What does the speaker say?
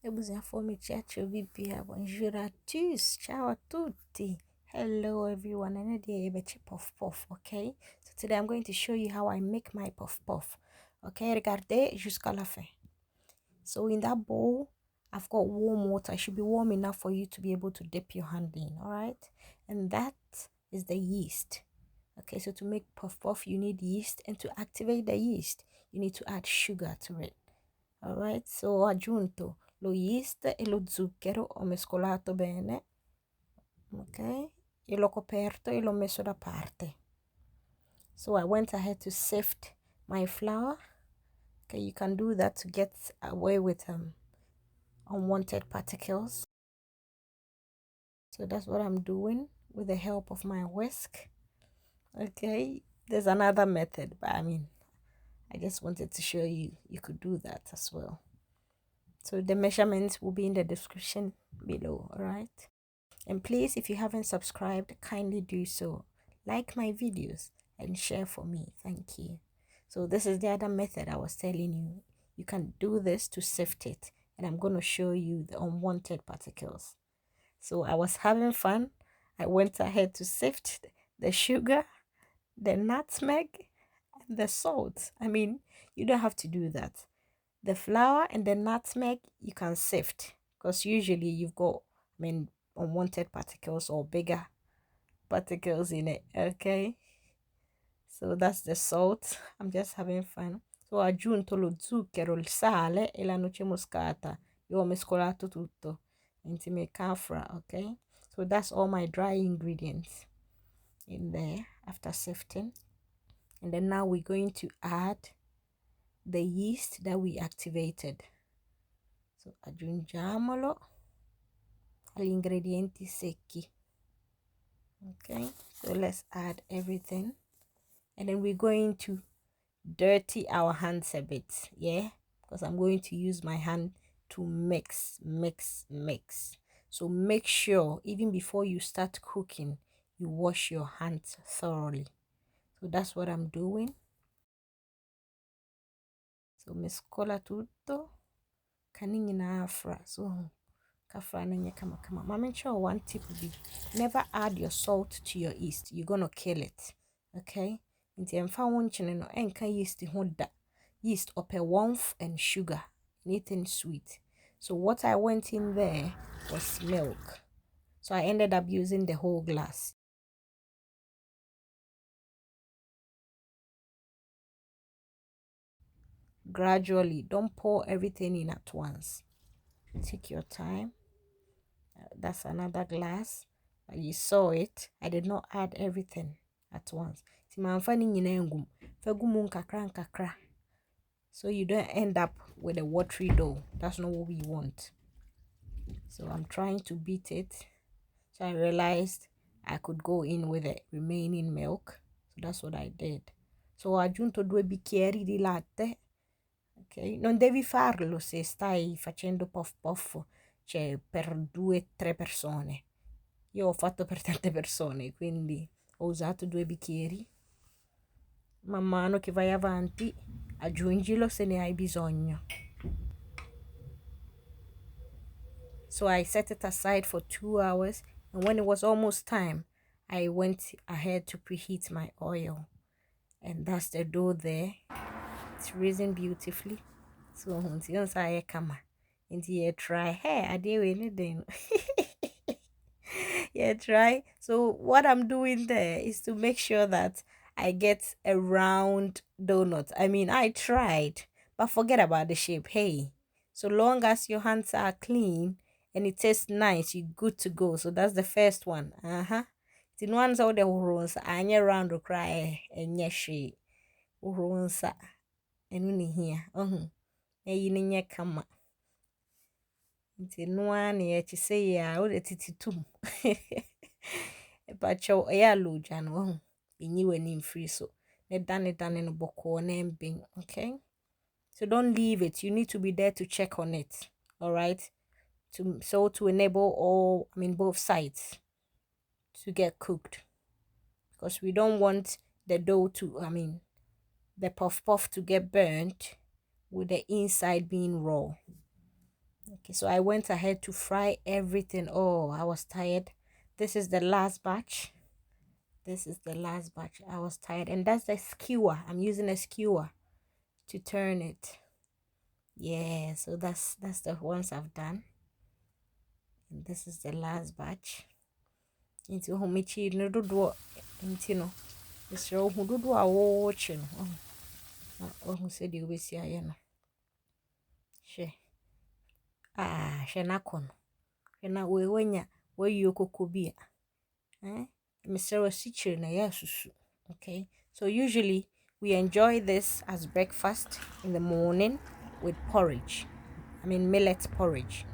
Bonjour à tous, ciao a tutti. Hello everyone, and today puff puff, okay? So today I'm going to show you how I make my puff puff. Okay, regardez jusqu'à la fin. So in that bowl, I've got warm water. It should be warm enough for you to be able to dip your hand in, all right? And that is the yeast. Okay, so to make puff puff, you need yeast, and to activate the yeast, you need to add sugar to it. All right, so ho aggiunto lo yeast e lo zucchero, ho mescolato bene, ok, e l'ho coperto e l'ho messo da parte. So I went ahead to sift my flour. Okay, you can do that to get away with unwanted particles. So that's what I'm doing with the help of my whisk. Okay, there's another method, but I just wanted to show you could do that as well. So the measurements will be in the description below, all right? And please, if you haven't subscribed, kindly do so. Like my videos and share for me. Thank you. So this is the other method I was telling you. You can do this to sift it. And I'm going to show you the unwanted particles. So I was having fun. I went ahead to sift the sugar, the nutmeg, and the salt. You don't have to do that. The flour and the nutmeg, you can sift. Because usually you've got, unwanted particles or bigger particles in it. Okay, so that's the salt. I'm just having fun. So ho aggiunto lo zucchero, il sale e la noce moscata. Io ho mescolato tutto insieme a cafra. Okay, so that's all my dry ingredients in there after sifting. And then now we're going to add the yeast that we activated. So aggiungiamolo agli ingredienti secchi. Okay, so let's add everything, and then we're going to dirty our hands a bit, yeah, because I'm going to use my hand to mix. So make sure even before you start cooking, you wash your hands thoroughly. So that's what I'm doing. So mescola tutto kanini na afra. So make sure one tip would be never add your salt to your yeast. You're gonna kill it. Okay, nti emfa wonchene no enka yeast hoda yeast upper warmth and sugar, anything sweet. So what I went in there was milk, so I ended up using the whole glass. Gradually, don't pour everything in at once. Take your time. That's another glass. You saw it. I did not add everything at once. So you don't end up with a watery dough. That's not what we want. So I'm trying to beat it. So I realized I could go in with the remaining milk. So that's what I did. So ho aggiunto 2 bicchieri di latte. Ok, non devi farlo se stai facendo puff puff, cioè per 2-3 persone. Io ho fatto per tante persone, quindi ho usato 2 bicchieri. Man mano che vai avanti, aggiungilo se ne hai bisogno. So I set it aside for 2 hours, and when it was almost time, I went ahead to preheat my oil. And that's the dough there. It's risen beautifully. So until I come into you try. Hey, I did anything. Yeah, try. So what I'm doing there is to make sure that I get a round donut. I tried, but forget about the shape. Hey, so long as your hands are clean and it tastes nice, you're good to go. So that's the first one. The ones out the runs, I round to cry and yeshi urunsa and uni here. Nye kama. Nti noa ne ye chi say ya o de tititum. But cho ya loja no enyi wani mfiri so. Ne dane no boko na mbin, okay? So don't leave it. You need to be there to check on it. All right? To enable all, both sides to get cooked. Because we don't want the dough to, the puff puff to get burnt with the inside being raw. Okay, so I went ahead to fry everything. Oh, I was tired. This is the last batch. This is the last batch. I was tired. And that's the skewer. I'm using a skewer to turn it. Yeah, so that's the ones I've done. And this is the last batch. Into homichi no do into no. It's who do watching. Oh, who said you will see I know. She. She na kono. She na we wenya we yoko bia. Mr. Sucre na ya susu. Okay, so usually we enjoy this as breakfast in the morning with porridge. I mean millet porridge.